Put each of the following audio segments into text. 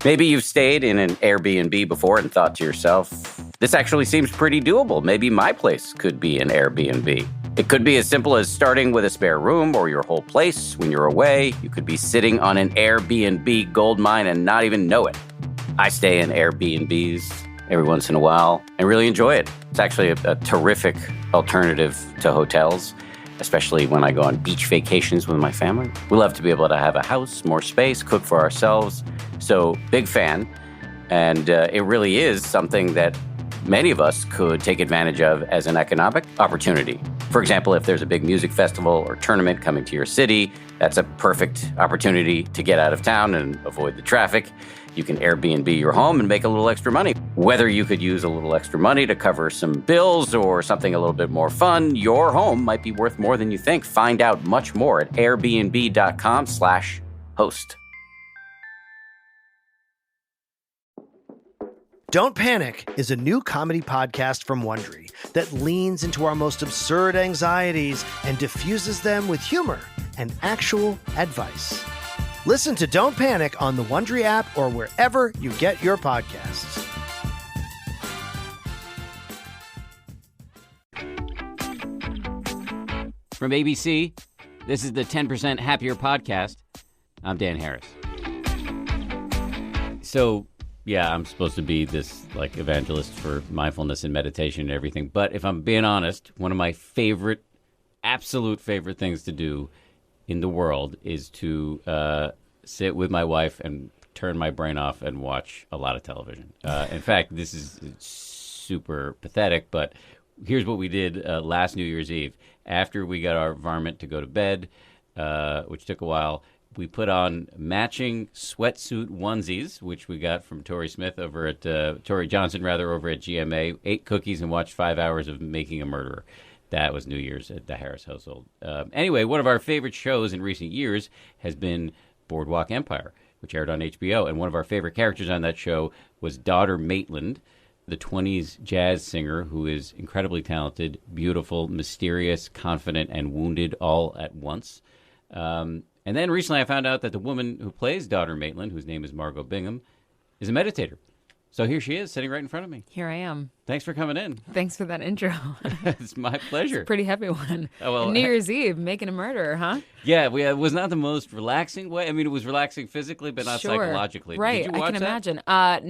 Maybe you've stayed in an Airbnb before and thought to yourself, this actually seems pretty doable. Maybe my place could be an Airbnb. It could be as simple as starting with a spare room or your whole place. When you're away, you could be sitting on an Airbnb gold mine and not even know it. I stay in Airbnbs every once in a while and really enjoy it. It's actually a terrific alternative to hotels, especially when I go on beach vacations with my family. We love to be able to have a house, more space, cook for ourselves. So big fan. And it really is something that many of us could take advantage of as an economic opportunity. For example, if there's a big music festival or tournament coming to your city, that's a perfect opportunity to get out of town and avoid the traffic. You can Airbnb your home and make a little extra money. Whether you could use a little extra money to cover some bills or something a little bit more fun, your home might be worth more than you think. Find out much more at airbnb.com/host. Don't Panic is a new comedy podcast from Wondery that leans into our most absurd anxieties and diffuses them with humor and actual advice. Listen to Don't Panic on the Wondery app or wherever you get your podcasts. From ABC, this is the 10% Happier Podcast. I'm Dan Harris. So, yeah, I'm supposed to be this evangelist for mindfulness and meditation and everything. But if I'm being honest, one of my absolute favorite things to do in the world is to sit with my wife and turn my brain off and watch a lot of television. In fact, this is super pathetic, but here's what we did last New Year's Eve. After we got our varmint to go to bed, which took a while, we put on matching sweatsuit onesies, which we got from Tori Johnson over at GMA, ate cookies and watched 5 hours of Making a Murderer. That was New Year's at the Harris household. Anyway, one of our favorite shows in recent years has been Boardwalk Empire, which aired on HBO. And one of our favorite characters on that show was Daughter Maitland, the 20s jazz singer who is incredibly talented, beautiful, mysterious, confident, and wounded all at once. And then recently I found out that the woman who plays Daughter Maitland, whose name is Margot Bingham, is a meditator. So here she is, sitting right in front of me. Here I am. Thanks for coming in. Thanks for that intro. It's my pleasure. It's a pretty heavy one. Oh, well, New Year's Eve, making a murderer, huh? Yeah, it was not the most relaxing way. I mean, it was relaxing physically, but not psychologically. Right, Did you watch I can that? imagine.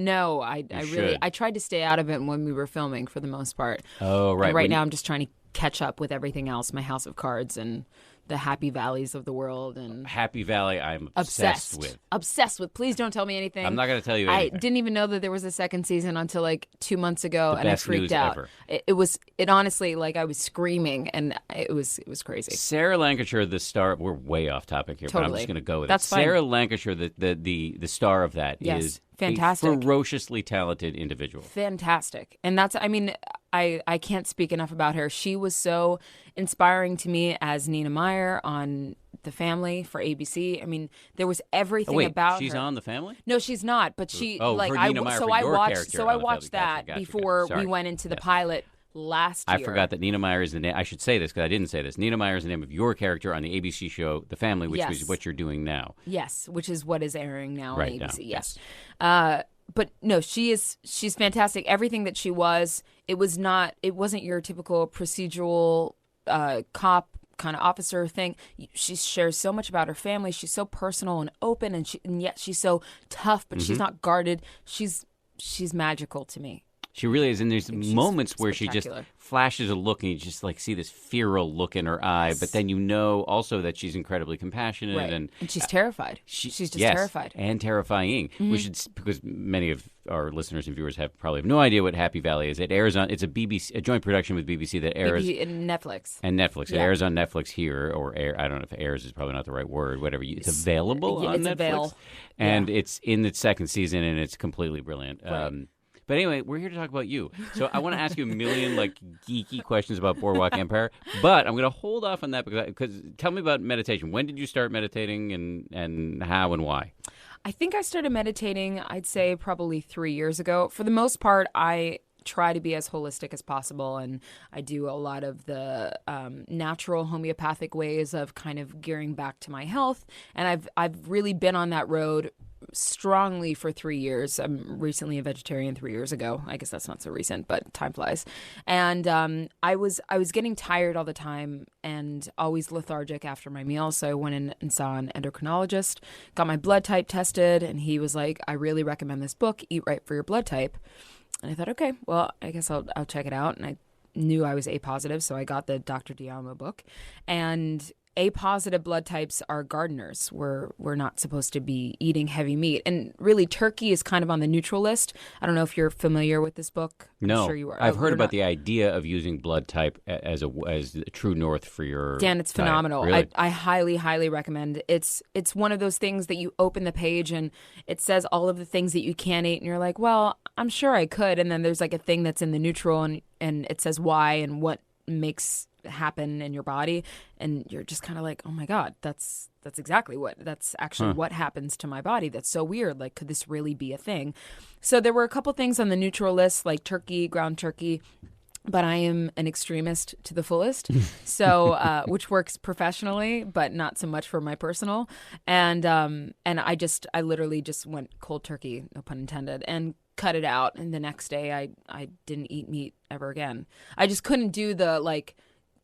No, I tried to stay out of it when we were filming for the most part. Oh, right. And right now I'm just trying to catch up with everything else, my House of Cards and the Happy Valleys of the world. And Happy Valley, I'm obsessed with. Obsessed with. Please don't tell me anything. I'm not going to tell you anything. I didn't even know that there was a second season until 2 months ago, and I freaked news out. Ever. It honestly, I was screaming, and it was crazy. Sarah Lancashire, the star. We're way off topic here, but I'm just going to go with That's it. fine. Sarah Lancashire, the star of that, is fantastic. A ferociously talented individual. Fantastic. And I can't speak enough about her. She was so inspiring to me as Nina Meyer on The Family for ABC. I mean, there was everything about her. She's on The Family? No, she's not. But she for Nina Meyer, for your character I on The watched Family. that Gotcha. before Sorry. we went into the pilot last year. I forgot that Nina Meyer is the name. I should say this because I didn't say this. Nina Meyer is the name of your character on the ABC show The Family, which is what you're doing now. Yes, which is what is airing now on ABC. Now. Yes. But no, she's fantastic. Everything that she was, it wasn't your typical procedural cop kind of officer thing. She shares so much about her family. She's so personal and open, and yet she's so tough, but she's not guarded. She's magical to me. She really is, and there's moments where she just flashes a look, and you just see this feral look in her eye. But then you know also that she's incredibly compassionate, right. and she's terrified. She's just terrified and terrifying. Mm-hmm. We should, because many of our listeners and viewers probably have no idea what Happy Valley is. It airs on. It's a joint production with BBC that airs and Netflix. It airs on Netflix here, or I don't know if airs is probably not the right word. Whatever, it's available on Netflix, and it's in its second season, and it's completely brilliant. Right. But anyway, we're here to talk about you. So I want to ask you a million geeky questions about Boardwalk Empire, but I'm going to hold off on that because tell me about meditation. When did you start meditating, and how and why? I think I started meditating, I'd say probably 3 years ago. For the most part, I try to be as holistic as possible, and I do a lot of the natural homeopathic ways of kind of gearing back to my health. And I've really been on that road strongly for 3 years. I'm recently a vegetarian 3 years ago. I guess that's not so recent, but time flies. And I was getting tired all the time and always lethargic after my meal. So I went in and saw an endocrinologist, got my blood type tested, and he was like, I really recommend this book, Eat Right for Your Blood Type. And I thought, okay, well, I guess I'll check it out. And I knew I was A positive, so I got the Dr. Diamo book. And A positive blood types are gardeners. We're not supposed to be eating heavy meat. And really, turkey is kind of on the neutral list. I don't know if you're familiar with this book. No, I'm sure you are. I've heard you're about not. the idea of using blood type as a true north for your Dan, it's diet. phenomenal. Really? I highly, highly recommend. It's one of those things that you open the page and it says all of the things that you can't eat, and you're like, well, I'm sure I could. And then there's like a thing that's in the neutral, and it says why and what makes happen in your body, and you're just kind of like, oh my god, that's exactly that's actually what happens to my body. That's so weird. Like, could this really be a thing? So there were a couple things on the neutral list, like turkey, ground turkey, but I am an extremist to the fullest, so which works professionally, but not so much for my personal. And I literally just went cold turkey, no pun intended, and cut it out. And the next day, I didn't eat meat ever again. I just couldn't do the like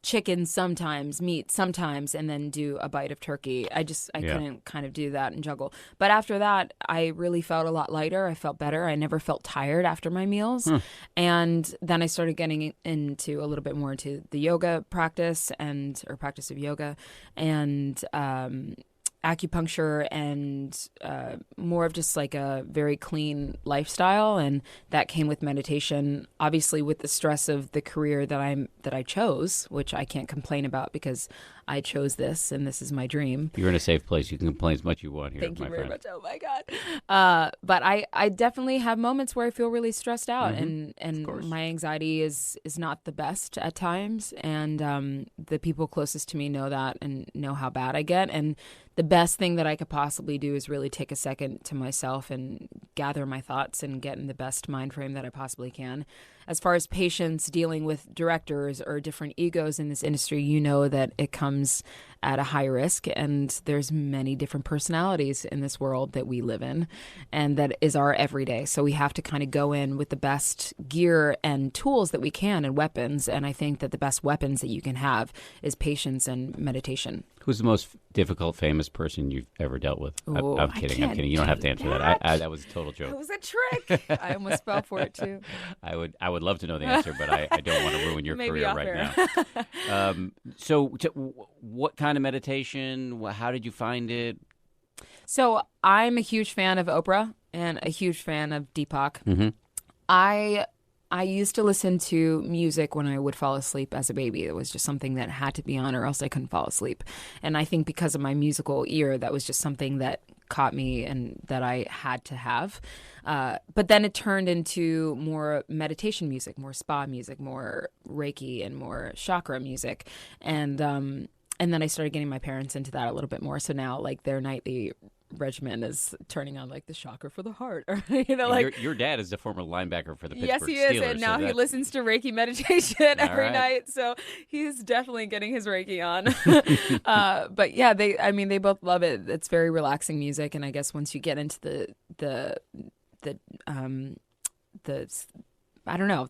chicken sometimes, meat sometimes, and then do a bite of turkey. I couldn't kind of do that and juggle. But after that, I really felt a lot lighter. I felt better. I never felt tired after my meals. And then I started getting into a little bit more into the yoga practice or practice of yoga, and acupuncture, and more of just like a very clean lifestyle. And that came with meditation, obviously with the stress of the career that I chose, which I can't complain about because I chose this and this is my dream. You're in a safe place. You can complain as much as you want here. Thank you my very friend. much. Oh my God. But I definitely have moments where I feel really stressed out, and my anxiety is not the best at times. And the people closest to me know that and know how bad I get. And the best thing that I could possibly do is really take a second to myself and gather my thoughts and get in the best mind frame that I possibly can. As far as patients dealing with directors or different egos in this industry, you know that it comes at a high risk, and there's many different personalities in this world that we live in, and that is our everyday. So we have to kind of go in with the best gear and tools that we can, and weapons. And I think that the best weapons that you can have is patience and meditation. Who's the most difficult, famous person you've ever dealt with? Oh, I'm kidding. I'm kidding. You don't have to answer that. That was a total joke. It was a trick. I almost fell for it too. I would love to know the answer, but I don't want to ruin your Maybe career off right air. now. What kind of meditation? How did you find it? So I'm a huge fan of Oprah and a huge fan of Deepak. Mm-hmm. I used to listen to music when I would fall asleep as a baby. It was just something that had to be on, or else I couldn't fall asleep. And I think because of my musical ear, that was just something that caught me and that I had to have. But then it turned into more meditation music, more spa music, more Reiki, and more chakra music. And then I started getting my parents into that a little bit more. So now, like, their nightly regimen is turning on like the chakra for the heart, or like your dad is the former linebacker for the Pittsburgh yes, he is, Steelers, and now so he listens to Reiki meditation every night. So he's definitely getting his Reiki on. But yeah, they both love it. It's very relaxing music, and I guess once you get into the I don't know,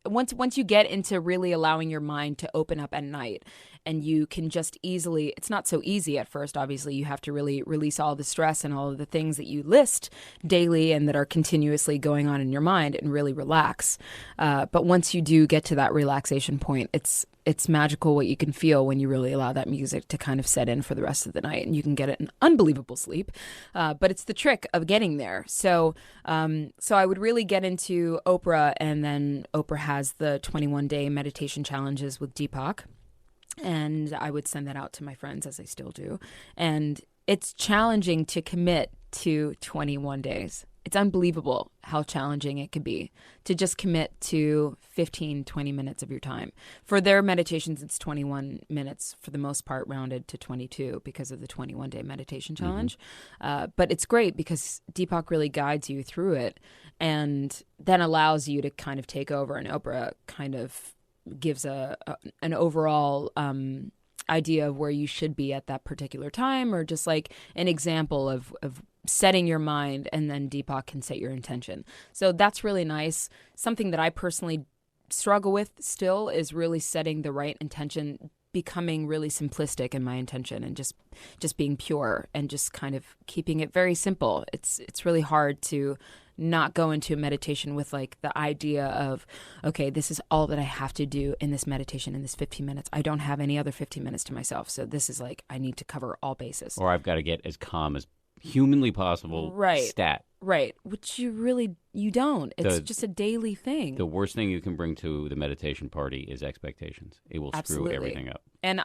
once you get into really allowing your mind to open up at night, and you can just easily, it's not so easy at first, obviously. You have to really release all the stress and all of the things that you list daily and that are continuously going on in your mind, and really relax. But once you do get to that relaxation point, it's magical what you can feel when you really allow that music to kind of set in for the rest of the night, and you can get an unbelievable sleep. But it's the trick of getting there. So I would really get into Oprah, and then Oprah has the 21-day meditation challenges with Deepak. And I would send that out to my friends, as I still do. And it's challenging to commit to 21 days. It's unbelievable how challenging it could be to just commit to 15, 20 minutes of your time. For their meditations, it's 21 minutes, for the most part, rounded to 22 because of the 21-day meditation challenge. But it's great because Deepak really guides you through it, and then allows you to kind of take over. And Oprah kind of gives an overall idea of where you should be at that particular time, or just like an example of setting your mind, and then Deepak can set your intention. So that's really nice. Something that I personally struggle with still is really setting the right intention, becoming really simplistic in my intention, and just being pure and just kind of keeping it very simple. It's really hard to not go into a meditation with like the idea of, okay, this is all that I have to do in this meditation in this 15 minutes. I don't have any other 15 minutes to myself. So this is like, I need to cover all bases. Or I've got to get as calm as humanly possible. Right. Stat. Right. Which you don't. It's just a daily thing. The worst thing you can bring to the meditation party is expectations. It will Absolutely. screw everything up. And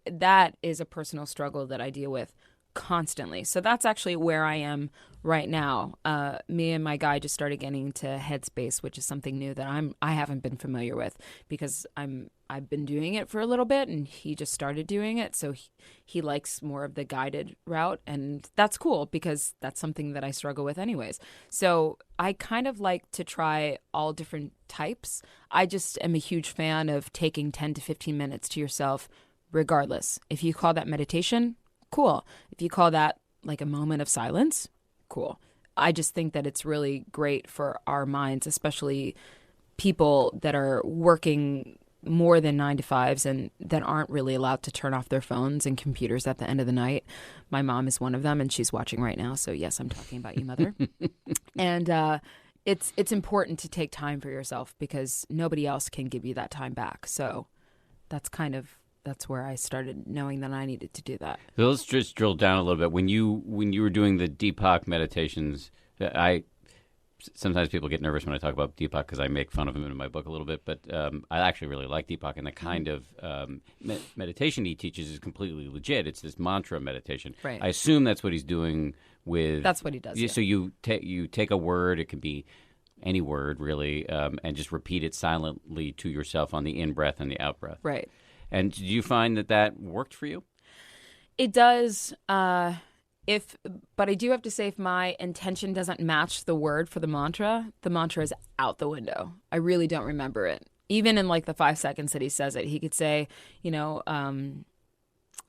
that is a personal struggle that I deal with constantly. So that's actually where I am right now. Me and my guy just started getting into Headspace, which is something new that I haven't been familiar with, because I've been doing it for a little bit, and he just started doing it. So he likes more of the guided route, and that's cool because that's something that I struggle with anyways. So I kind of like to try all different types. I just am a huge fan of taking 10 to 15 minutes to yourself, regardless. If you call that meditation, cool. If you call that like a moment of silence, cool. I just think that it's really great for our minds, especially people that are working more than 9 to 5s and that aren't really allowed to turn off their phones and computers at the end of the night. My mom is one of them, and she's watching right now. So yes, I'm talking about you, Mother. And it's important to take time for yourself because nobody else can give you that time back. So that's where I started knowing that I needed to do that. So let's just drill down a little bit. When you were doing the Deepak meditations, sometimes people get nervous when I talk about Deepak because I make fun of him in my book a little bit, but I actually really like Deepak, and the kind of meditation he teaches is completely legit. It's this mantra meditation. Right. I assume that's what he's doing with... That's what he does, yeah. So you take a word, it can be any word really, and just repeat it silently to yourself on the in-breath and the out-breath. Right. And did you find that worked for you? It does. But I do have to say, if my intention doesn't match the word for the mantra is out the window. I really don't remember it. Even in like the 5 seconds that he says it, he could say,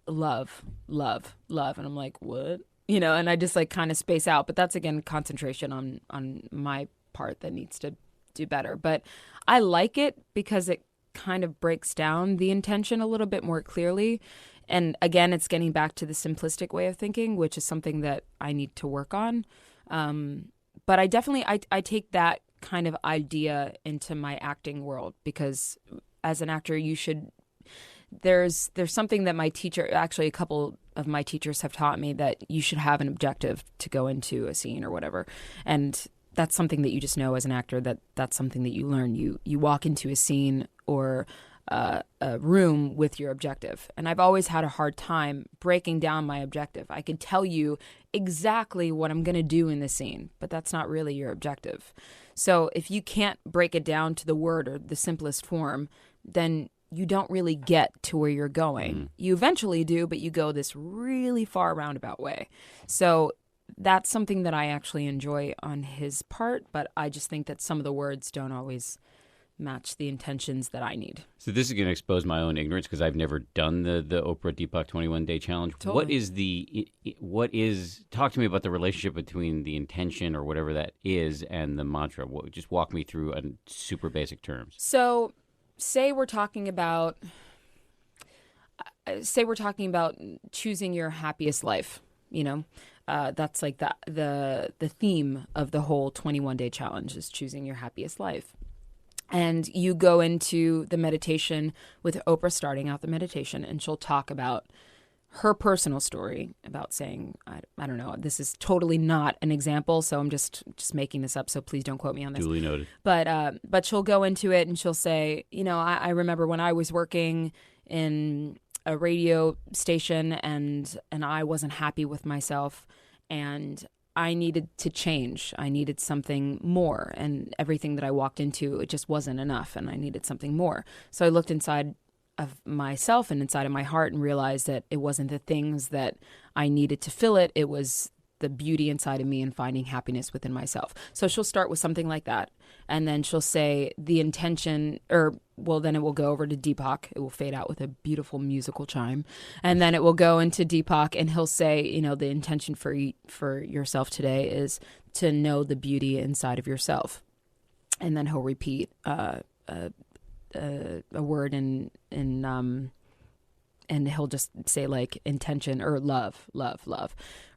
love, love, love. And I'm like, what? And I just like kind of space out. But that's, again, concentration on my part that needs to do better. But I like it because it kind of breaks down the intention a little bit more clearly. And again, it's getting back to the simplistic way of thinking, which is something that I need to work on. But I definitely, I take that kind of idea into my acting world, because as an actor, there's something that my teacher, actually a couple of my teachers have taught me, that you should have an objective to go into a scene or whatever. And that's something that you just know as an actor, that's something that you learn. You walk into a scene or a room with your objective. And I've always had a hard time breaking down my objective. I can tell you exactly what I'm going to do in the scene, but that's not really your objective. So if you can't break it down to the word or the simplest form, then you don't really get to where you're going. Mm-hmm. You eventually do, but you go this really far roundabout way. So that's something that I actually enjoy on his part, but I just think that some of the words don't always match the intentions that I need. So this is going to expose my own ignorance because I've never done the Oprah Deepak 21-day challenge. Totally. Talk to me about the relationship between the intention or whatever that is and the mantra. Just walk me through in super basic terms. So say we're talking about choosing your happiest life, that's like the theme of the whole 21-day challenge is choosing your happiest life. And you go into the meditation with Oprah starting out the meditation, and she'll talk about her personal story about saying, I don't know, this is totally not an example, so I'm just making this up, so please don't quote me on this. Duly noted. But she'll go into it and she'll say, I remember when I was working in a radio station and I wasn't happy with myself, and I needed to change. I needed something more, and everything that I walked into, it just wasn't enough, and I needed something more. So I looked inside of myself and inside of my heart and realized that it wasn't the things that I needed to fill it. It was the beauty inside of me and finding happiness within myself. So she'll start with something like that. And then she'll say the intention, then it will go over to Deepak. It will fade out with a beautiful musical chime. And then it will go into Deepak, and he'll say, the intention for yourself today is to know the beauty inside of yourself. And then he'll repeat a word and he'll just say like intention or love,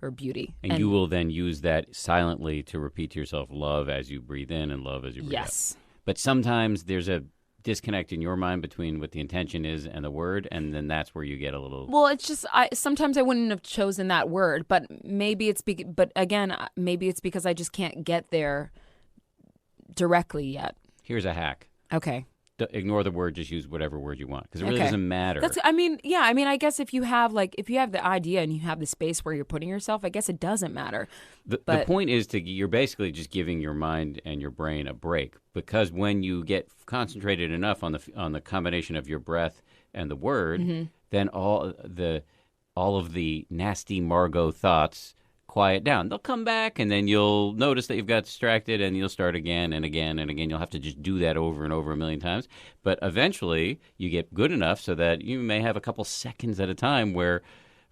or beauty. And you will then use that silently to repeat to yourself love as you breathe in and love as you breathe out. Yes. But sometimes there's a disconnect in your mind between what the intention is and the word, and then that's where you get a little... Well, it's just, sometimes I wouldn't have chosen that word, but maybe it's because I just can't get there directly yet. Here's a hack. Okay. Ignore the word, just use whatever word you want, because it really doesn't matter. I guess if you have the idea and you have the space where you're putting yourself, I guess it doesn't matter. The point is you're basically just giving your mind and your brain a break, because when you get concentrated enough on the combination of your breath and the word, then all of the nasty Margot thoughts quiet down. They'll come back, and then you'll notice that you've got distracted, and you'll start again and again and again. You'll have to just do that over and over a million times. But eventually, you get good enough so that you may have a couple seconds at a time where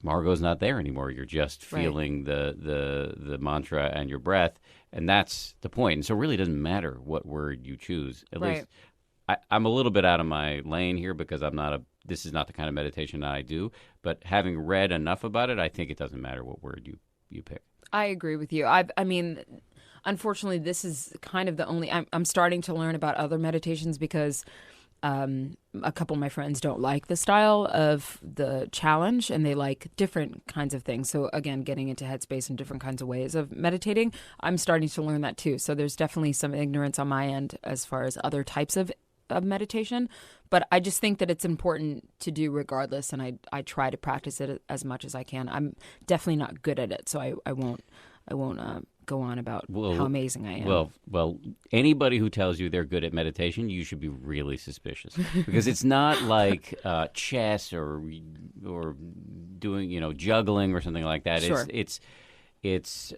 Margot's not there anymore. You're just feeling the mantra and your breath, and that's the point. And so it really doesn't matter what word you choose. At least I'm a little bit out of my lane here, because this is not the kind of meditation that I do. But having read enough about it, I think it doesn't matter what word you pick. I agree with you. Unfortunately, this is kind of the only... I'm starting to learn about other meditations because a couple of my friends don't like the style of the challenge, and they like different kinds of things. So again, getting into headspace and different kinds of ways of meditating, I'm starting to learn that too. So there's definitely some ignorance on my end as far as other types of meditation, but I just think that it's important to do regardless, and I try to practice it as much as I can. I'm definitely not good at it, so I won't go on about how amazing I am. Well, anybody who tells you they're good at meditation, you should be really suspicious, because it's not like chess or doing juggling or something like that. Sure. It's it's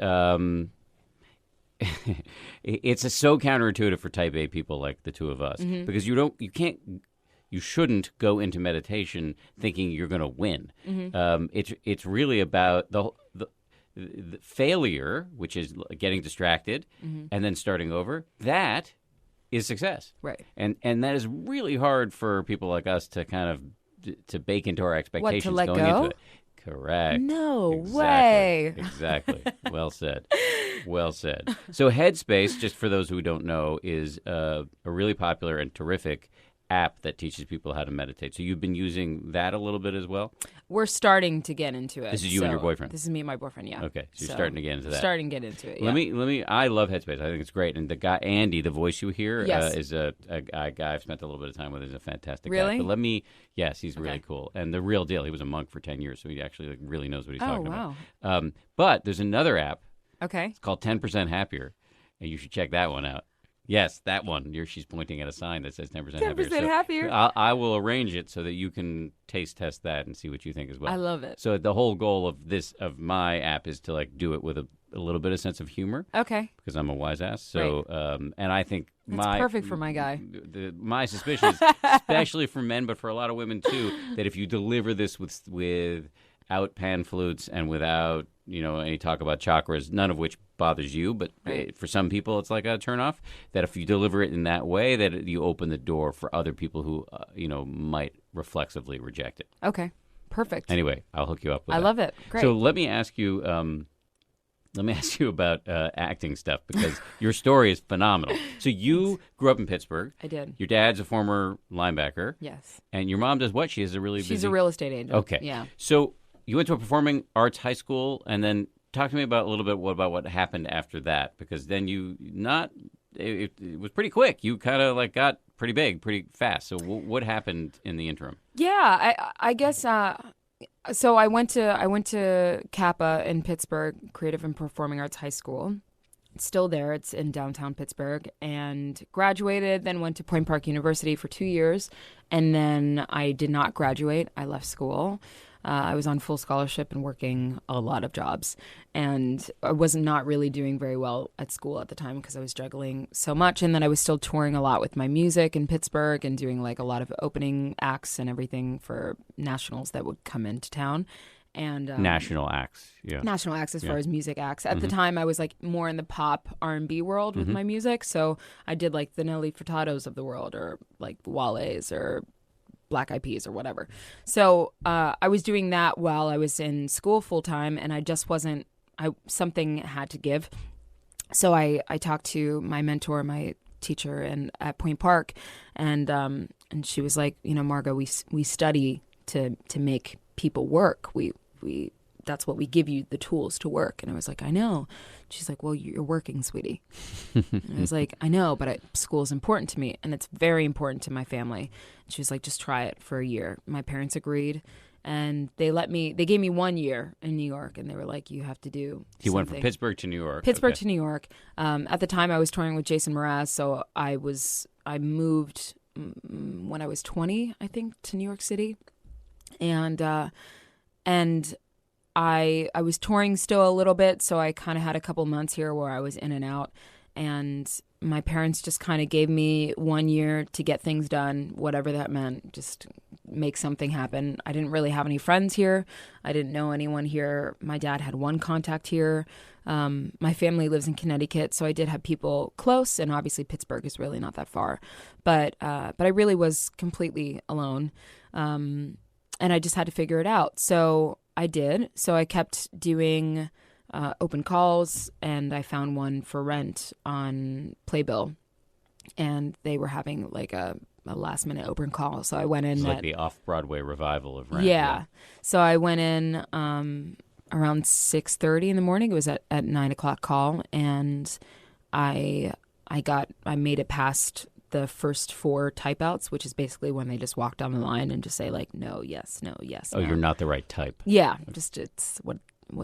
so counterintuitive for type A people like the two of us, because you shouldn't go into meditation thinking you're going to win. It's really about the failure, which is getting distracted and then starting over. That is success, right? And that is really hard for people like us to kind of to bake into our expectations. To let going go? into it. Correct. No way. Exactly. Well said. Well said. So Headspace, just for those who don't know, is a really popular and terrific app that teaches people how to meditate. So you've been using that a little bit as well? We're starting to get into it. This is you and your boyfriend? This is me and my boyffriend, yeah. Okay, so you're starting to get into that. Starting to get into it, yeah. Let me. I love Headspace. I think it's great. And the guy, Andy, the voice you hear, Yes. is a guy I've spent a little bit of time with. He's a fantastic Really? guy. But yes, he's really cool. And the real deal, he was a monk for 10 years, so he actually really knows what he's talking about. But there's another app. Okay. It's called 10% Happier, and you should check that one out. Yes, that one. She's pointing at a sign that says 10% happier. 10% happier. I will arrange it so that you can taste test that and see what you think as well. I love it. So the whole goal of my app is to do it with a little bit of sense of humor. Okay. Because I'm a wise ass. So and I think that's perfect for my guy. My suspicion is, especially for men, but for a lot of women too, that if you deliver this without pan flutes and without any talk about chakras, none of which bothers you, but for some people it's like a turnoff, that if you deliver it in that way, that you open the door for other people who might reflexively reject it. Okay, perfect. Anyway, I'll hook you up with I that. love it. Great. So let me ask you about acting stuff, because your story is phenomenal. So you grew up in Pittsburgh. I did. Your dad's a former linebacker. Yes. And your mom does what? She's a real estate agent. Okay. Yeah. So you went to a performing arts high school, and then talk to me about a little bit about what happened after that, because then it was pretty quick. You kind of got pretty big, pretty fast. So what happened in the interim? Yeah, I guess. So I went to Kappa in Pittsburgh, Creative and Performing Arts High School. It's still there. It's in downtown Pittsburgh, and graduated. Then went to Point Park University for 2 years, and then I did not graduate. I left school. I was on full scholarship and working a lot of jobs. And I was not really doing very well at school at the time because I was juggling so much. And then I was still touring a lot with my music in Pittsburgh and doing like a lot of opening acts and everything for nationals that would come into town. And national acts, national acts as far as music acts. At the time, I was like more in the pop R&B world with my music, so I did like the Nelly Furtados of the world, or like Wale's, or Black Eyed Peas, or whatever. So I was doing that while I was in school full time, and I just wasn't. Something had to give. So I talked to my mentor, my teacher, and at Point Park, and she was like, Margot, we study to make people work. We that's what we give you, the tools to work. And I was like, I know. She's like, well, you're working, sweetie. And I was like, I know, but school is important to me, and it's very important to my family. And she was like, just try it for a year. My parents agreed, and they gave me 1 year in New York, and they were like, you have to do He something. went from Pittsburgh to New York. Pittsburgh to New York. At the time, I was touring with Jason Mraz, so I moved when I was 20, I think, to New York City. And I was touring still a little bit, so I kind of had a couple months here where I was in and out. And my parents just kind of gave me 1 year to get things done, whatever that meant, just make something happen. I didn't really have any friends here. I didn't know anyone here. My dad had one contact here. My family lives in Connecticut, so I did have people close, and obviously Pittsburgh is really not that far. But I really was completely alone. And I just had to figure it out. So I did. So I kept doing open calls, and I found one for rent on Playbill. And they were having like a last-minute open call. So I went in. It's like the off-Broadway revival of Rent. Yeah. So I went in around 6:30 in the morning. It was at 9 o'clock call. And I made it past the first 4 type outs, which is basically when they just walk down the line and just say like, no, yes, no, yes. Oh, no. you're not the right type. Yeah, just it's what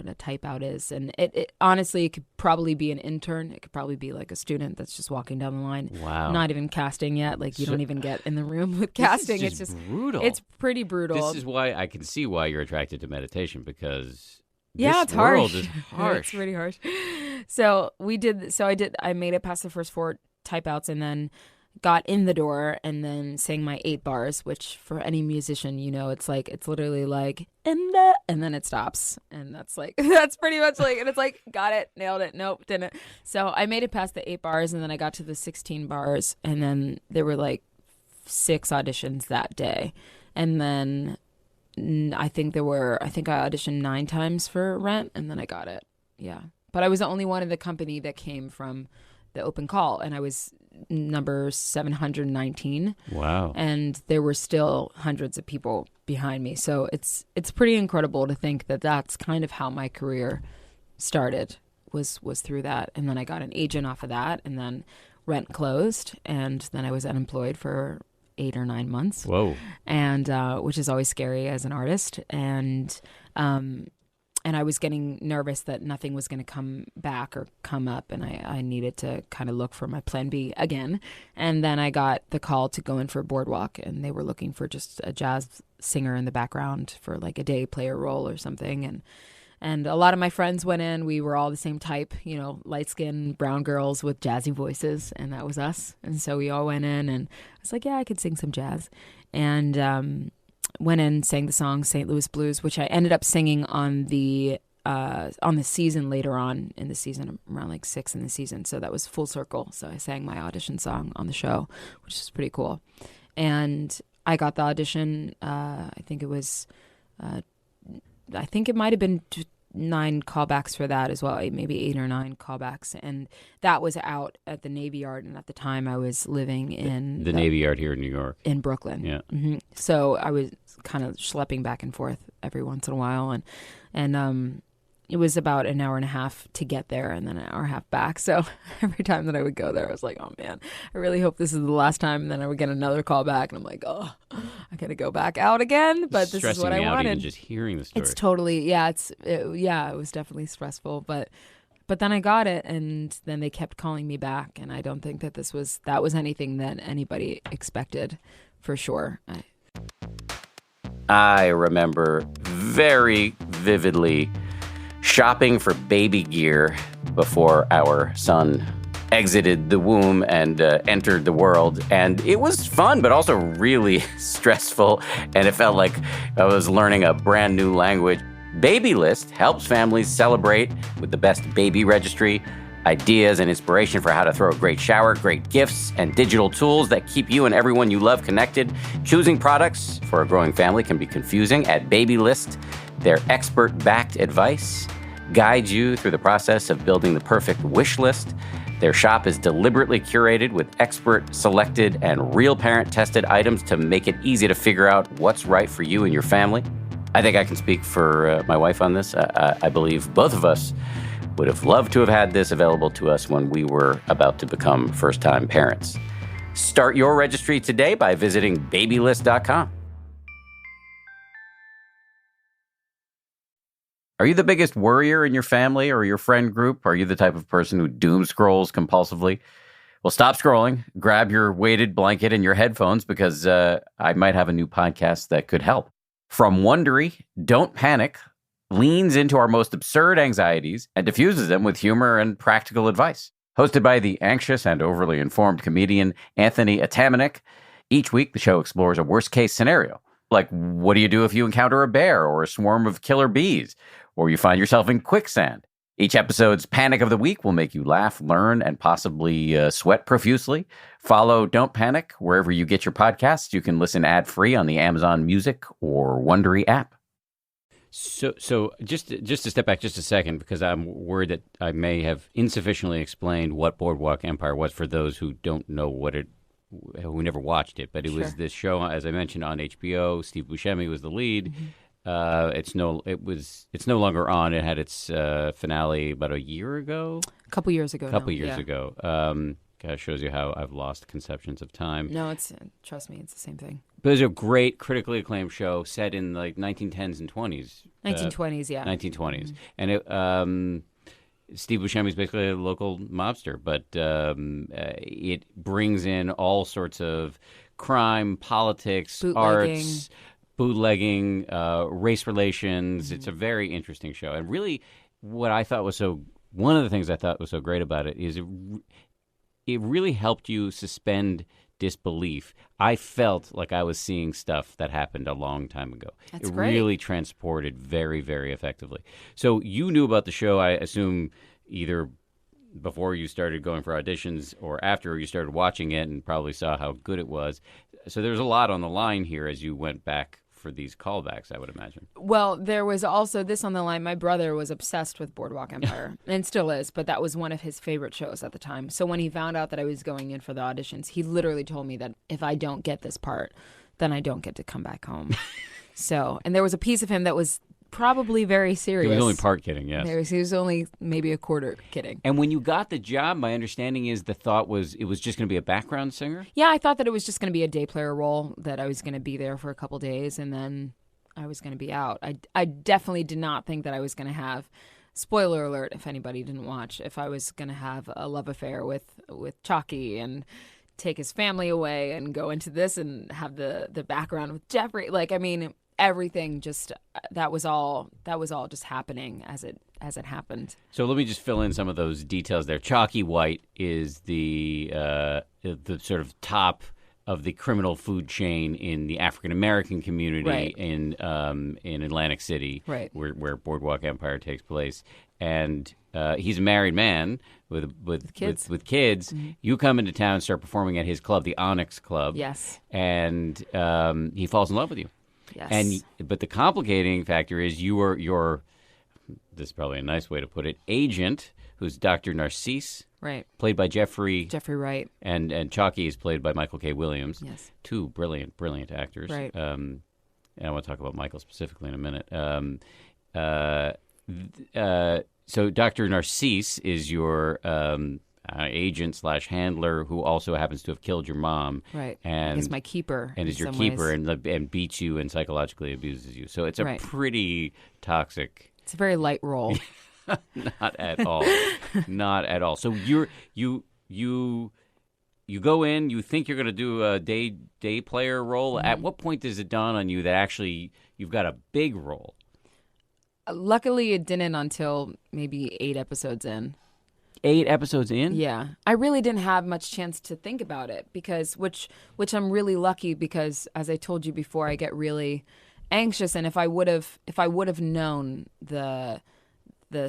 a type out is. And it honestly, it could probably be an intern. It could probably be like a student that's just walking down the line. Wow. Not even casting yet. Like you don't even get in the room with casting. It's just brutal. It's pretty brutal. This is why I can see why you're attracted to meditation, because it's world harsh. is harsh. It's pretty harsh. So I made it past the first 4 type outs, and then got in the door and then sang my 8 bars, which for any musician, it's literally like, and then it stops. And that's pretty much like, and it's like, got it, nailed it, nope, didn't. So I made it past the 8 bars, and then I got to the 16 bars, and then there were like 6 auditions that day. And then I think I auditioned 9 times for Rent, and then I got it. Yeah. But I was the only one in the company that came from the open call, and I was number 719. Wow. And there were still hundreds of people behind me. So it's pretty incredible to think that that's kind of how my career started, was through that. And then I got an agent off of that, and then Rent closed, and then I was unemployed for 8 or 9 months. Whoa. And which is always scary as an artist. And I was getting nervous that nothing was going to come back or come up, and I needed to kind of look for my plan B again. And then I got the call to go in for Boardwalk, and they were looking for just a jazz singer in the background for like a day player role or something. And a lot of my friends went in. We were all the same type, light-skinned brown girls with jazzy voices, and that was us. And so we all went in, and I was like, yeah, I could sing some jazz. And went in, sang the song St. Louis Blues, which I ended up singing on the season later on in the season, around like 6 in the season. So that was full circle. So I sang my audition song on the show, which is pretty cool. And I got the audition. I think it might have been 9 callbacks for that as well, maybe 8 or 9 callbacks. And that was out at the Navy Yard. And at the time I was living in the Navy Yard here in New York. In Brooklyn. Yeah. Mm-hmm. So I was kind of schlepping back and forth every once in a while. And it was about an hour and a half to get there, and then an hour and a half back. So every time that I would go there, I was like, oh man, I really hope this is the last time. And then I would get another call back, and I'm like, oh, I got to go back out again. But this is what I wanted. Even just hearing the story. It's totally, it was definitely stressful. But then I got it, and then they kept calling me back. And I don't think that that was anything that anybody expected, for sure. I remember very vividly shopping for baby gear before our son exited the womb and entered the world. And it was fun, but also really stressful. And it felt like I was learning a brand new language. Babylist helps families celebrate with the best baby registry, ideas and inspiration for how to throw a great shower, great gifts, and digital tools that keep you and everyone you love connected. Choosing products for a growing family can be confusing. At Babylist, their expert-backed advice guides you through the process of building the perfect wish list. Their shop is deliberately curated with expert-selected and real parent-tested items to make it easy to figure out what's right for you and your family. I think I can speak for my wife on this. I believe both of us would have loved to have had this available to us when we were about to become first-time parents. Start your registry today by visiting babylist.com. Are you the biggest worrier in your family or your friend group? Are you the type of person who doom scrolls compulsively? Well, stop scrolling, grab your weighted blanket and your headphones because I might have a new podcast that could help. From Wondery, Don't Panic leans into our most absurd anxieties and diffuses them with humor and practical advice. Hosted by the anxious and overly informed comedian Anthony Atamanuik, each week the show explores a worst-case scenario. Like, what do you do if you encounter a bear or a swarm of killer bees? Or you find yourself in quicksand? Each episode's Panic of the Week will make you laugh, learn, and possibly sweat profusely. Follow Don't Panic wherever you get your podcasts. You can listen ad-free on the Amazon Music or Wondery app. So just to step back just a second, because I'm worried that I may have insufficiently explained what Boardwalk Empire was for those who don't know who never watched it. But it was this show, as I mentioned, on HBO. Steve Buscemi was the lead. Mm-hmm. It's no longer on. It had its finale about a year ago. A couple years ago. Kind of shows you how I've lost conceptions of time. No, trust me, it's the same thing. But it was a great, critically acclaimed show set in like 1910s and 20s. 1920s, yeah. 1920s. Mm-hmm. And Steve Buscemi is basically a local mobster, but it brings in all sorts of crime, politics, arts, bootlegging, race relations. Mm-hmm. It's a very interesting show. And really, one of the things I thought was so great about it is it really helped you suspend disbelief. I felt like I was seeing stuff that happened a long time ago. That's great. Really transported very, very effectively. So you knew about the show, I assume, either before you started going for auditions or after you started watching it and probably saw how good it was. So there's a lot on the line here as you went back for these callbacks, I would imagine. Well, there was also this on the line. My brother was obsessed with Boardwalk Empire and still is, but that was one of his favorite shows at the time. So when he found out that I was going in for the auditions, he literally told me that if I don't get this part, then I don't get to come back home. And there was a piece of him that was probably very serious. He was only part kidding, yes. He was only maybe a quarter kidding. And when you got the job, my understanding is the thought was it was just going to be a background singer? Yeah, I thought that it was just going to be a day player role, that I was going to be there for a couple days and then I was going to be out. I definitely did not think that I was going to have, spoiler alert if anybody didn't watch, if I was going to have a love affair with Chalky and take his family away and go into this and have the background with Jeffrey. Everything just that was all just happening as it happened. So let me just fill in some of those details there. Chalky White is the sort of top of the criminal food chain in the African American community, right, in Atlantic City, right, where Boardwalk Empire takes place, and he's a married man with kids. With kids. Mm-hmm. You come into town, start performing at his club, the Onyx Club, yes, and he falls in love with you. Yes. But the complicating factor is your this is probably a nice way to put it, agent, who's Dr. Narcisse, right, played by Jeffrey Wright, and Chalky is played by Michael K. Williams. Yes. Two brilliant actors. Right. And I want to talk about Michael specifically in a minute. So Dr. Narcisse is your agent / handler who also happens to have killed your mom, right? And is my keeper, and is your keeper, and beats you and psychologically abuses you. So it's a pretty toxic. It's a very light role. Not at all. Not at all. So you go in. You think you're going to do a day player role. Mm-hmm. At what point does it dawn on you that actually you've got a big role? Luckily, it didn't until maybe 8 episodes in. 8 episodes in? Yeah, I really didn't have much chance to think about it which I'm really lucky because, as I told you before, I get really anxious, and if I would have known the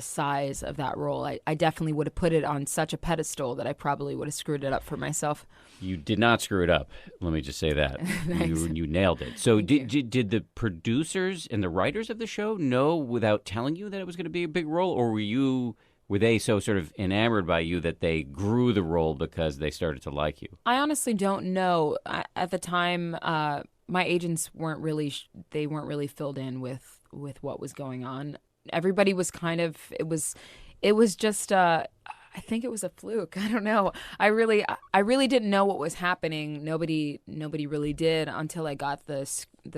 size of that role, I definitely would have put it on such a pedestal that I probably would have screwed it up for myself. You did not screw it up. Let me just say that. you nailed it. So did the producers and the writers of the show know without telling you that it was going to be a big role, or were they so sort of enamored by you that they grew the role because they started to like you? I honestly don't know. At the time, my agents weren't really filled in with what was going on. Everybody was kind of, it was just I think it was a fluke. I don't know. I really didn't know what was happening. Nobody really did until I got the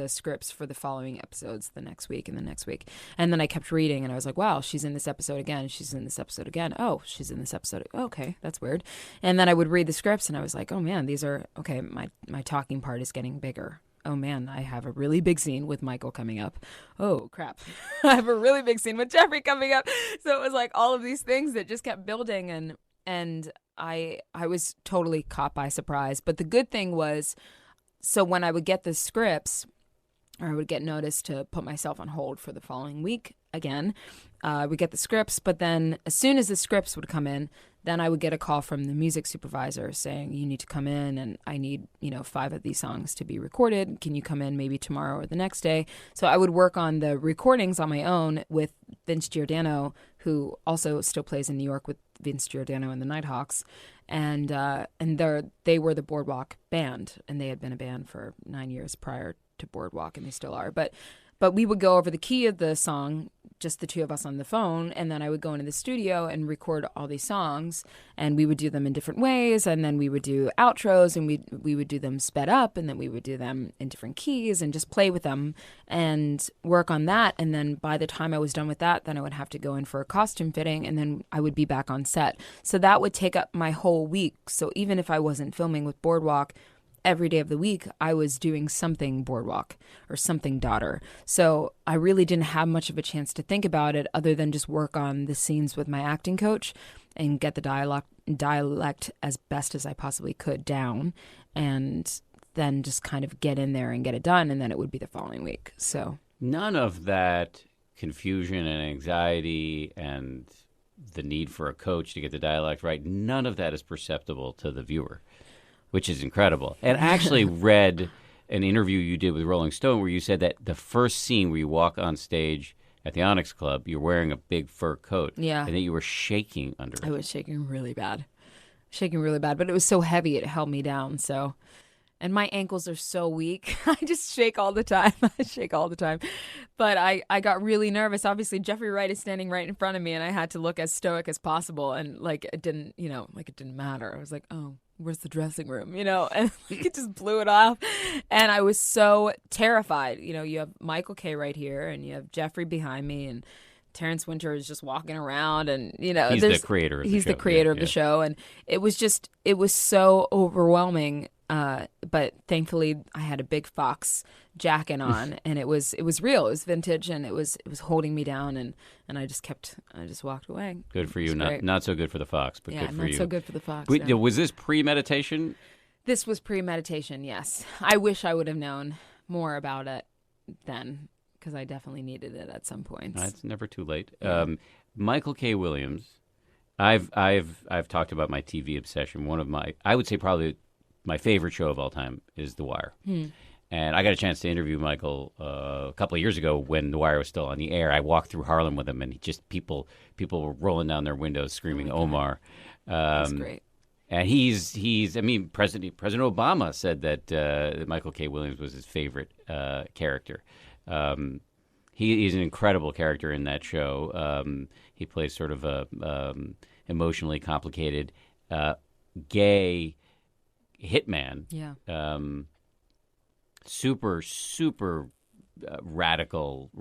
scripts for the following episodes the next week and the next week. And then I kept reading and I was like, wow, she's in this episode again. She's in this episode again. Oh, she's in this episode. Okay, that's weird. And then I would read the scripts and I was like, oh man, these are, okay, my talking part is getting bigger. Oh man, I have a really big scene with Michael coming up. Oh crap. I have a really big scene with Jeffrey coming up. So it was like all of these things that just kept building and I was totally caught by surprise. But the good thing was, so when I would get the scripts, or I would get notice to put myself on hold for the following week again, we get the scripts, but then as soon as the scripts would come in, then I would get a call from the music supervisor saying, you need to come in and I need, 5 of these songs to be recorded. Can you come in maybe tomorrow or the next day? So I would work on the recordings on my own with Vince Giordano, who also still plays in New York with Vince Giordano and the Nighthawks. And they were the Boardwalk band, and they had been a band for 9 years prior to Boardwalk, and they still are. But we would go over the key of the song, just the two of us on the phone, and then I would go into the studio and record all these songs, and we would do them in different ways, and then we would do outros, and we would do them sped up, and then we would do them in different keys and just play with them and work on that. And then by the time I was done with that, then I would have to go in for a costume fitting, and then I would be back on set. So that would take up my whole week. So even if I wasn't filming with Boardwalk, every day of the week, I was doing something Boardwalk or something Daughter. So I really didn't have much of a chance to think about it other than just work on the scenes with my acting coach and get the dialect as best as I possibly could down, and then just kind of get in there and get it done, and then it would be the following week. So none of that confusion and anxiety and the need for a coach to get the dialect right, none of that is perceptible to the viewer, which is incredible. And I actually read an interview you did with Rolling Stone where you said that the first scene where you walk on stage at the Onyx Club, you're wearing a big fur coat. Yeah. And that you were shaking under it. I was shaking really bad. But it was so heavy it held me down. So, and my ankles are so weak. I just shake all the time. But I got really nervous. Obviously, Jeffrey Wright is standing right in front of me, and I had to look as stoic as possible. And it didn't matter. I was like, oh, where's the dressing room? And it just blew it off. And I was so terrified. You have Michael K right here, and you have Jeffrey behind me, and Terrence Winter is just walking around, and he's the creator of the show. He's the creator of the show, and it was so overwhelming. But thankfully, I had a big Fox jacket on, and it was real. It was vintage, and it was holding me down, and I just walked away. Good for you. Not so good for the Fox, but good for you. Yeah, not so good for the Fox. Wait, no. Was this pre-meditation? This was pre-meditation, yes. I wish I would have known more about it then, because I definitely needed it at some point. It's never too late. Yeah. Michael K. Williams. I've talked about my TV obsession. I would say probably my favorite show of all time is The Wire. And I got a chance to interview Michael a couple of years ago when The Wire was still on the air. I walked through Harlem with him, and people were rolling down their windows screaming Omar. That's great. And President Obama said that Michael K. Williams was his favorite character. He's an incredible character in that show. He plays sort of a emotionally complicated gay hitman. Yeah. Super radical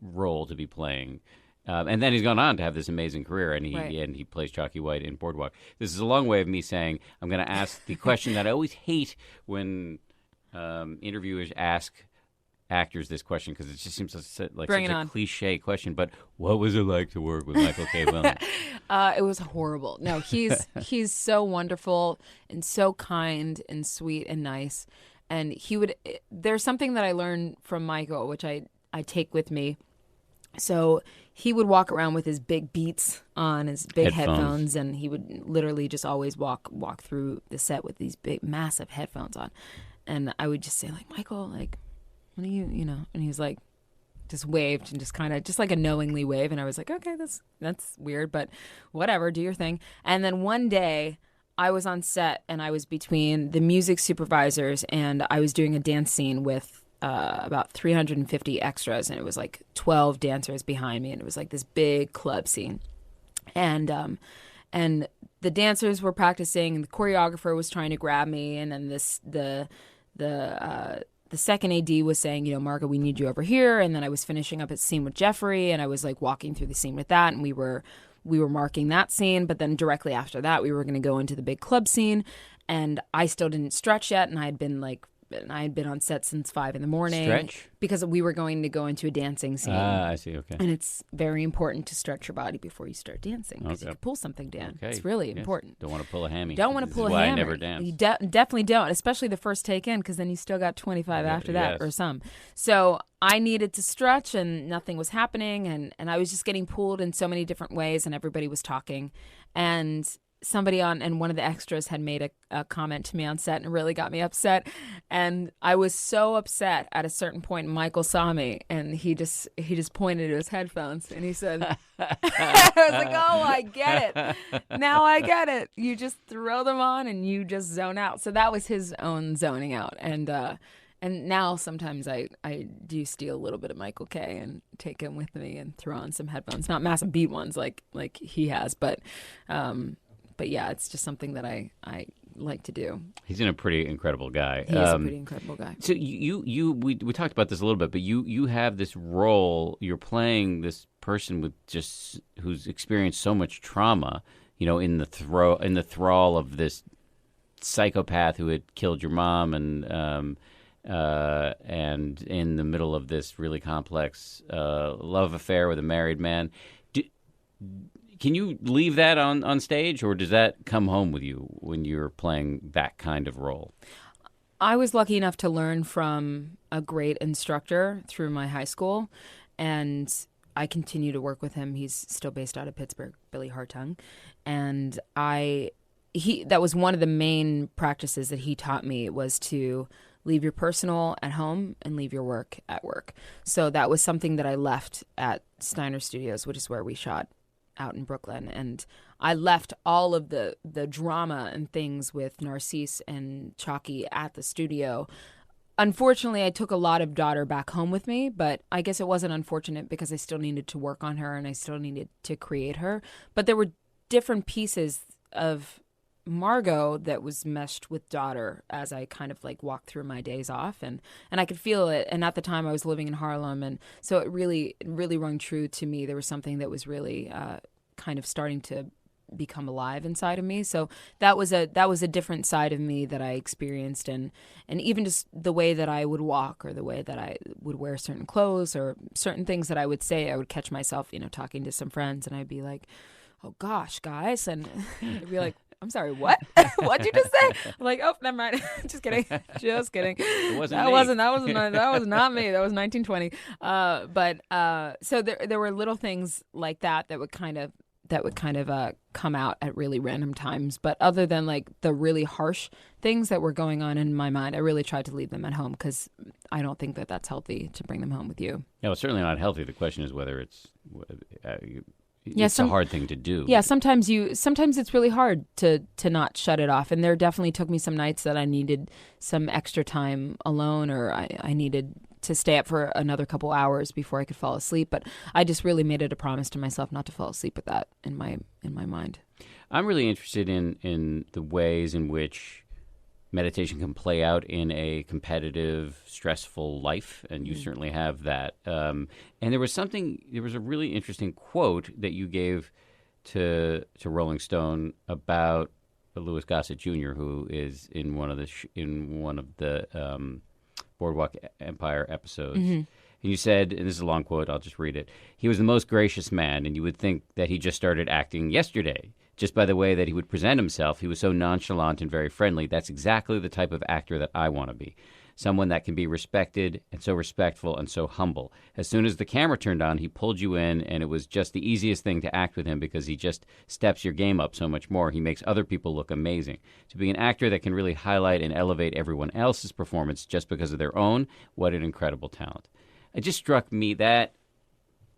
role to be playing. And then he's gone on to have this amazing career, and he plays Chalky White in Boardwalk. This is a long way of me saying I'm going to ask the question that I always hate when interviewers ask actors this question because it just seems like Bring such it a on. cliche question. But what was it like to work with Michael K. Williams? It was horrible. No, he's so wonderful and so kind and sweet and nice. And there's something that I learned from Michael, which I take with me. So he would walk around with his big Beats on, his big headphones, and he would literally just always walk through the set with these big, massive headphones on. And I would just say, like, Michael, like, what are you, and he was like, just waved and just kind of, just like a knowingly wave. And I was like, okay, that's weird, but whatever, do your thing. And then one day I was on set and I was between the music supervisors and I was doing a dance scene with about 350 extras, and it was like 12 dancers behind me, and it was like this big club scene. And the dancers were practicing, and the choreographer was trying to grab me, and then the second AD was saying, Margot, we need you over here. And then I was finishing up a scene with Jeffrey, and I was like walking through the scene with that, and we were marking that scene. But then directly after that, we were going to go into the big club scene, and I still didn't stretch yet, and I had been on set since 5 a.m. Stretch? Because we were going to go into a dancing scene. Ah, I see. Okay. And it's very important to stretch your body before you start dancing, because you can pull something down. Okay. It's really Yes. important. Don't want to pull a hammy. Don't want to pull a why hammer. I never dance. You definitely don't, especially the first take in, because then you still got 25 after that, yes. or some. So I needed to stretch, and nothing was happening, and I was just getting pulled in so many different ways, and everybody was talking. And somebody and one of the extras had made a comment to me on set, and it really got me upset. And I was so upset at a certain point. Michael saw me, and he just pointed to his headphones, and he said, I was like, oh, I get it. Now I get it. You just throw them on and you just zone out. So that was his own zoning out. And now sometimes I do steal a little bit of Michael K. and take him with me and throw on some headphones. Not massive beat ones like he has, but yeah, it's just something that I like to do. He's a pretty incredible guy. He is a pretty incredible guy. So we talked about this a little bit, but you have this role. You're playing this person who's experienced so much trauma, in the thrall of this psychopath who had killed your mom, and in the middle of this really complex love affair with a married man. Can you leave that on stage, or does that come home with you when you're playing that kind of role? I was lucky enough to learn from a great instructor through my high school, and I continue to work with him. He's still based out of Pittsburgh, Billy Hartung. And that was one of the main practices that he taught me, was to leave your personal at home and leave your work at work. So that was something that I left at Steiner Studios, which is where we shot out in Brooklyn. And I left all of the drama and things with Narcisse and Chalky at the studio. Unfortunately, I took a lot of Daughter back home with me, but I guess it wasn't unfortunate because I still needed to work on her and I still needed to create her. But there were different pieces of Margot that was meshed with Daughter as I kind of like walked through my days off, and I could feel it. And at the time I was living in Harlem, and so it really rung true to me. There was something that was really kind of starting to become alive inside of me. So that was a different side of me that I experienced, and even just the way that I would walk, or the way that I would wear certain clothes, or certain things that I would say. I would catch myself, talking to some friends, and I'd be like, "Oh gosh, guys," and they'd be like, "I'm sorry, what? What'd you just say?" I'm like, "Oh, never mind. Just kidding. Just kidding. It wasn't that me. That was not me. That was 1920." So there were little things like that would kind of come out at really random times. But other than like the really harsh things that were going on in my mind, I really tried to leave them at home, because I don't think that that's healthy to bring them home with you. No, it's certainly not healthy. The question is whether it's a hard thing to do. Yeah, sometimes it's really hard to not shut it off. And there definitely took me some nights that I needed some extra time alone, or I needed to stay up for another couple hours before I could fall asleep. But I just really made it a promise to myself not to fall asleep with that in my mind. I'm really interested in the ways in which meditation can play out in a competitive, stressful life, and you certainly have that. And there was a really interesting quote that you gave to Rolling Stone about Louis Gossett Jr., who is in one of the Boardwalk Empire episodes. And you said, and this is a long quote, I'll just read it. He was the most gracious man, and you would think that he just started acting yesterday. Just by the way that he would present himself, he was so nonchalant and very friendly. That's exactly the type of actor that I want to be. Someone that can be respected and so respectful and so humble. As soon as the camera turned on, he pulled you in, and it was just the easiest thing to act with him because he just steps your game up so much more. He makes other people look amazing. To be an actor that can really highlight and elevate everyone else's performance just because of their own, what an incredible talent. It just struck me, that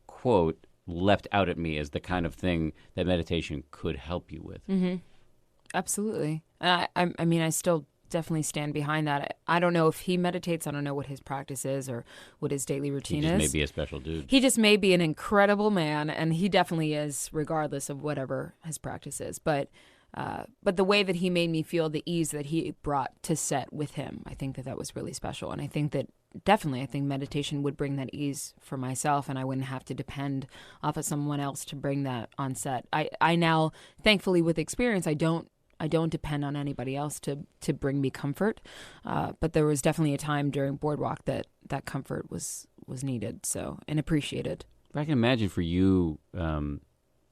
quote leapt out at me as the kind of thing that meditation could help you with. Absolutely. I mean, I still definitely stand behind that. I don't know if he meditates. I don't know what his practice is or what his daily routine is. He just may be a special dude. He just may be an incredible man, and he definitely is, regardless of whatever his practice is. But the way that he made me feel, the ease that he brought to set with him, I think that was really special. And I think that definitely, I think meditation would bring that ease for myself, and I wouldn't have to depend off of someone else to bring that on set. I now, thankfully, with experience, I don't depend on anybody else to bring me comfort. But there was definitely a time during Boardwalk that comfort was needed, and appreciated. But I can imagine for you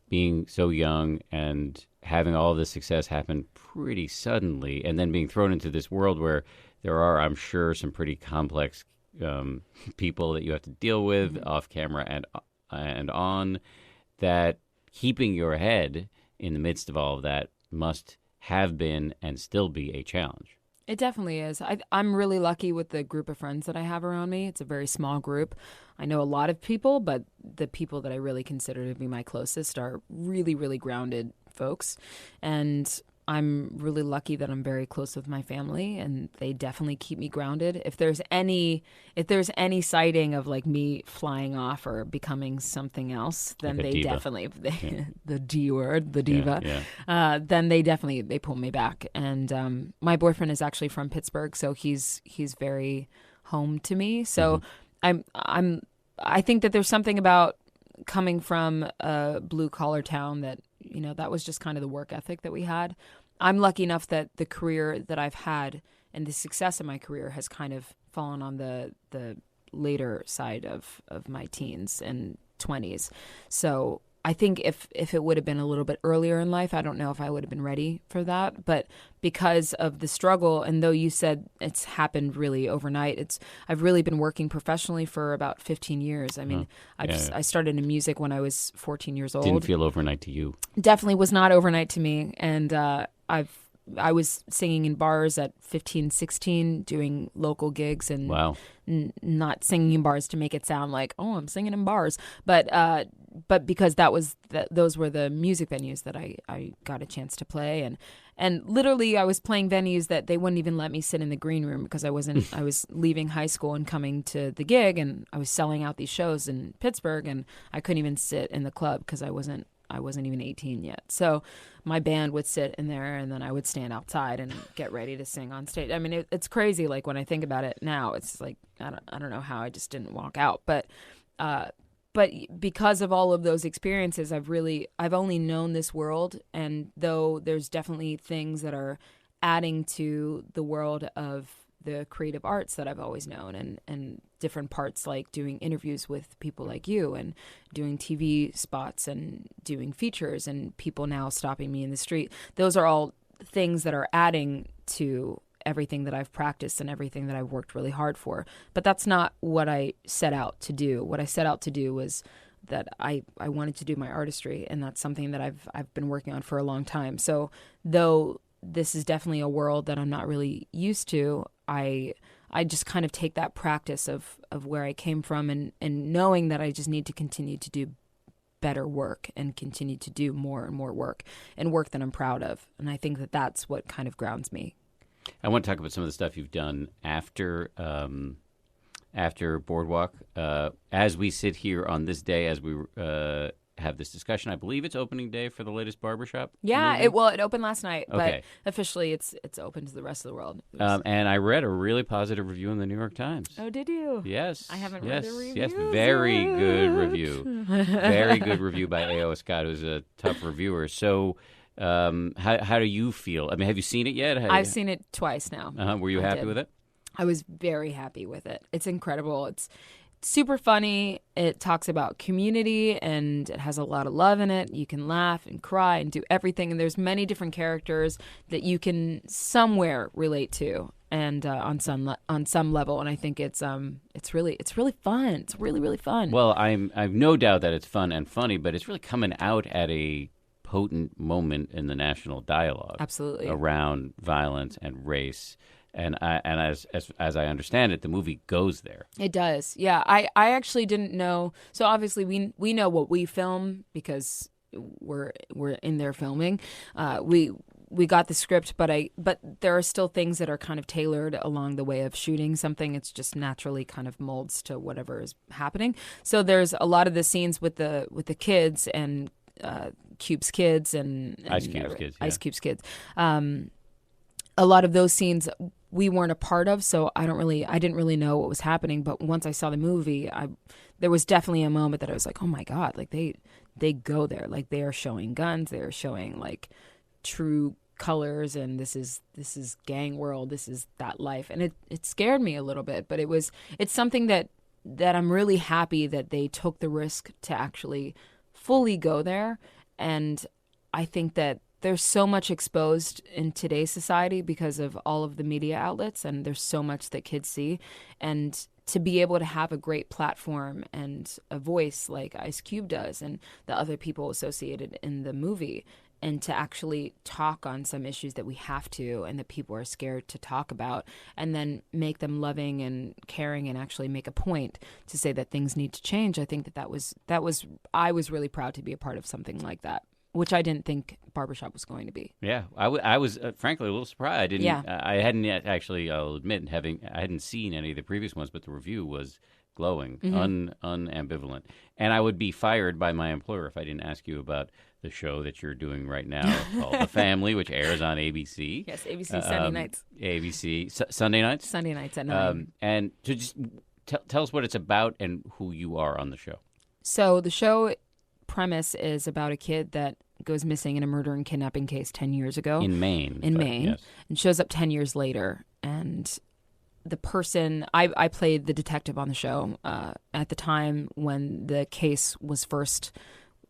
being so young and having all this success happen pretty suddenly, and then being thrown into this world where there are, I'm sure, some pretty complex people that you have to deal with off camera and on, that keeping your head in the midst of all of that must have been and still be a challenge. It definitely is. I'm really lucky with the group of friends that I have around me. It's a very small group. I know a lot of people, but the people that I really consider to be my closest are really, really grounded folks. And I'm really lucky that I'm very close with my family, and they definitely keep me grounded. If there's any sighting of like me flying off or becoming something else, then like they definitely the D word, the diva. Then they pull me back. And my boyfriend is actually from Pittsburgh, so he's very home to me. So I think that there's something about coming from a blue collar town that, that was just kind of the work ethic that we had. I'm lucky enough that the career that I've had and the success of my career has kind of fallen on the later side of my teens and 20s. So I think if it would have been a little bit earlier in life, I don't know if I would have been ready for that. But because of the struggle, and though you said it's happened really overnight, I've really been working professionally for about 15 years. I mean, I started in music when I was 14 years old. Didn't feel overnight to you. Definitely was not overnight to me. And I was singing in bars at 15, 16, doing local gigs, and not singing in bars to make it sound like, oh, I'm singing in bars. But because those were the music venues that I got a chance to play. And literally I was playing venues that they wouldn't even let me sit in the green room because I was leaving high school and coming to the gig, and I was selling out these shows in Pittsburgh, and I couldn't even sit in the club because I wasn't even 18 yet. So my band would sit in there, and then I would stand outside and get ready to sing on stage. I mean, it's crazy. Like when I think about it now, it's like, I don't know how I just didn't walk out. But because of all of those experiences, I've only known this world. And though there's definitely things that are adding to the world of the creative arts that I've always known, and different parts like doing interviews with people like you, and doing TV spots, and doing features, and people now stopping me in the street. Those are all things that are adding to everything that I've practiced and everything that I've worked really hard for. But that's not what I set out to do. What I set out to do was that I wanted to do my artistry, and that's something that I've been working on for a long time. So though this is definitely a world that I'm not really used to, I just kind of take that practice of where I came from, and knowing that I just need to continue to do better work and continue to do more and more work, and work that I'm proud of. And I think that that's what kind of grounds me. I want to talk about some of the stuff you've done after Boardwalk. As we sit here on this day, as we have this discussion, I believe it's opening day for the latest Barbershop. Yeah, movie? it opened last night, okay. But officially it's open to the rest of the world. And I read a really positive review in the New York Times. Oh, did you? Yes. I haven't read the review. Yes, very good review. Very good review by A.O. Scott, who's a tough reviewer. So how do you feel? I mean, have you seen it yet? I've seen it twice now. Were you happy with it? I was very happy with it. It's incredible. It's super funny. It talks about community and it has a lot of love in it. You can laugh and cry and do everything. And there's many different characters that you can somewhere relate to, and on some level. And I think it's really fun. It's really, really fun. Well, I've no doubt that it's fun and funny, but it's really coming out at a potent moment in the national dialogue. Absolutely. Around violence and race. And as I understand it, the movie goes there. It does. Yeah. I actually didn't know. So obviously we know what we film because we're in there filming. We got the script, but there are still things that are kind of tailored along the way of shooting something. It's just naturally kind of molds to whatever is happening. So there's a lot of the scenes with the kids and Cube's kids and Ice Cube's kids. Yeah. Ice Cube's kids. A lot of those scenes we weren't a part of, so I didn't really know what was happening. But once I saw the movie, there was definitely a moment that I was like, oh my God, like they go there, like they are showing guns, they are showing like true colors, and this is gang world, this is that life, and it scared me a little bit, but it's something that I'm really happy that they took the risk to actually fully go there. And I think that there's so much exposed in today's society because of all of the media outlets, and there's so much that kids see. And to be able to have a great platform and a voice like Ice Cube does and the other people associated in the movie, and to actually talk on some issues that we have to and that people are scared to talk about, and then make them loving and caring and actually make a point to say that things need to change. I think that was I was really proud to be a part of something like that, which I didn't think Barbershop was going to be. Yeah, I was frankly a little surprised. I didn't. Yeah. I hadn't yet actually. I'll admit, I hadn't seen any of the previous ones, but the review was glowing, unambivalent. And I would be fired by my employer if I didn't ask you about the show that you're doing right now called The Family, which airs on ABC. Yes, ABC Sunday nights. ABC Sunday nights. Sunday nights at 9. And to just tell us what it's about and who you are on the show. So the show premise is about a kid that goes missing in a murder and kidnapping case 10 years ago. In Maine. Yes. And shows up 10 years later. And the person, I played the detective on the show at the time when the case was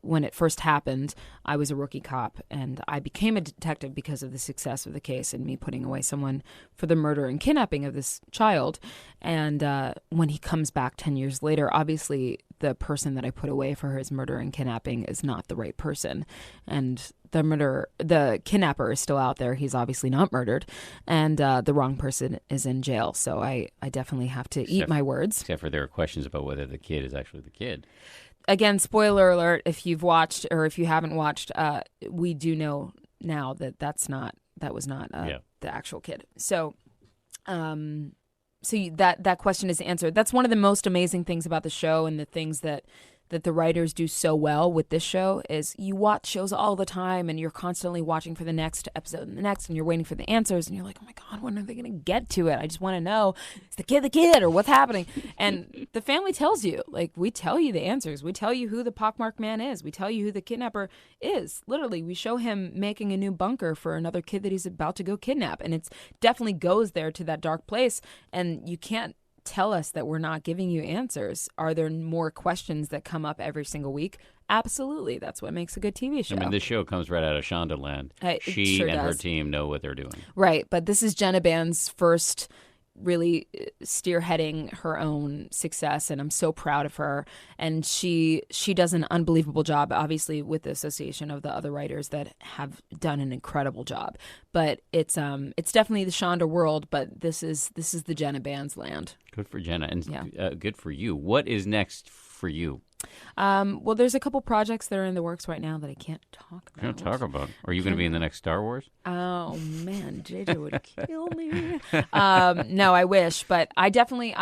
when it first happened. I was a rookie cop, and I became a detective because of the success of the case and me putting away someone for the murder and kidnapping of this child. And when he comes back 10 years later, obviously the person that I put away for his murder and kidnapping is not the right person. And the kidnapper is still out there. He's obviously not murdered, and the wrong person is in jail. So I definitely have to eat my words. Except for there are questions about whether the kid is actually the kid. Again, spoiler alert, if you've watched or if you haven't watched, we do know now that that was not the actual kid. So that question is answered. That's one of the most amazing things about the show, and the things that the writers do so well with this show is you watch shows all the time and you're constantly watching for the next episode and the next, and you're waiting for the answers, and you're like, oh my God, when are they going to get to it? I just want to know, is the kid or what's happening? And The Family tells you, like, we tell you the answers. We tell you who the pockmarked man is. We tell you who the kidnapper is. Literally, we show him making a new bunker for another kid that he's about to go kidnap. And it's definitely goes there to that dark place, and you can't tell us that we're not giving you answers. Are there more questions that come up every single week? Absolutely. That's what makes a good TV show. I mean, this show comes right out of Shondaland. She sure and her does. team know what they're doing. Right. But this is Jenna Band's first really spearheading her own success, and I'm so proud of her. And she does an unbelievable job, obviously with the association of the other writers that have done an incredible job. But it's definitely the Shonda world, but this is the Jenna Band's land. Good for Jenna, and good for you. What is next for you? Well, there's a couple projects that are in the works right now that I can't talk about. Can't talk about. Are you going to be in the next Star Wars? Oh man, JJ would kill me. No, I wish, but I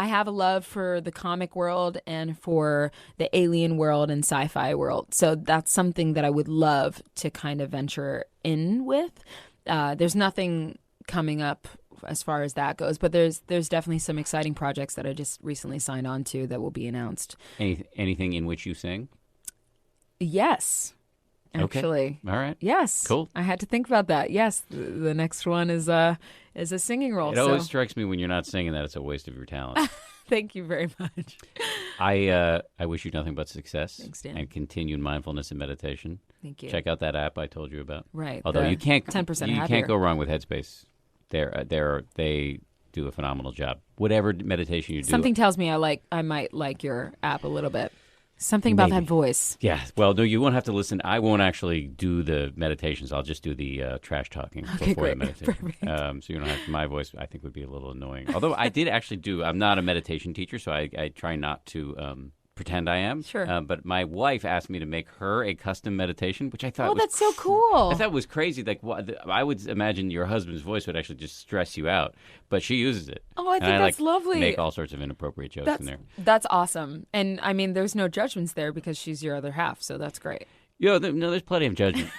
have a love for the comic world and for the alien world and sci-fi world. So that's something that I would love to kind of venture in with. There's nothing coming up as far as that goes, but there's definitely some exciting projects that I just recently signed on to that will be announced. Anything in which you sing? Yes. actually. Okay. All right. Yes. Cool. I had to think about that. Yes. The next one is a singing role. It always strikes me when you're not singing that it's a waste of your talent. Thank you very much. I wish you nothing but success. Thanks, Dan. And continued mindfulness and meditation. Thank you. Check out that app I told you about. Right. Although you can't 10% you happier. can't go wrong with Headspace. They do a phenomenal job. Whatever meditation you do. Something tells me I might like your app a little bit. Something about that voice. Yeah. Well, no, you won't have to listen. I won't actually do the meditations. I'll just do the trash talking before great. the meditation. So you don't have my voice. I think would be a little annoying. Although I did actually do. I'm not a meditation teacher, so I try not to pretend I am. Sure. But my wife asked me to make her a custom meditation, which I thought was that's so cool. I thought it was crazy. Like, I would imagine your husband's voice would actually just stress you out, but she uses it. Oh, I think and that's lovely. Make all sorts of inappropriate jokes in there. That's awesome. And I mean, there's no judgments there because she's your other half, so that's great. No, there's plenty of judgment.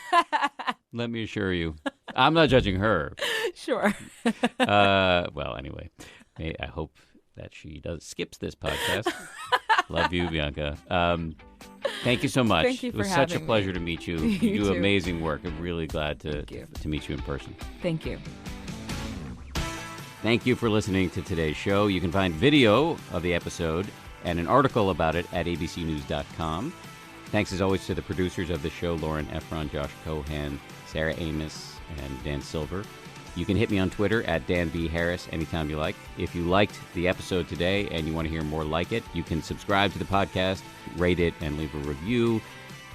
Let me assure you, I'm not judging her. Sure. Well, anyway, I hope that she skips this podcast. Love you, Bianca. Thank you so much. Thank you for It was such a having pleasure me. to meet you. You You do too. amazing work. I'm really glad to you. meet you in person. Thank you. Thank you for listening to today's show. You can find video of the episode and an article about it at abcnews.com. Thanks as always to the producers of the show, Lauren Efron, Josh Cohan, Sarah Amos, and Dan Silver. You can hit me on Twitter at Dan B. Harris anytime you like. If you liked the episode today and you want to hear more like it, you can subscribe to the podcast, rate it, and leave a review.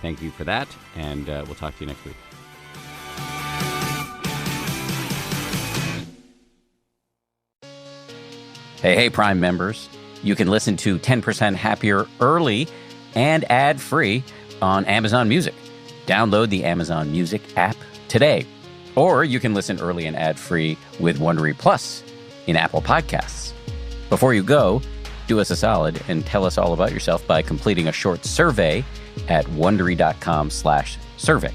Thank you for that, and we'll talk to you next week. Hey, Prime members. You can listen to 10% Happier early and ad-free on Amazon Music. Download the Amazon Music app today. Or you can listen early and ad-free with Wondery Plus in Apple Podcasts. Before you go, do us a solid and tell us all about yourself by completing a short survey at Wondery.com/survey.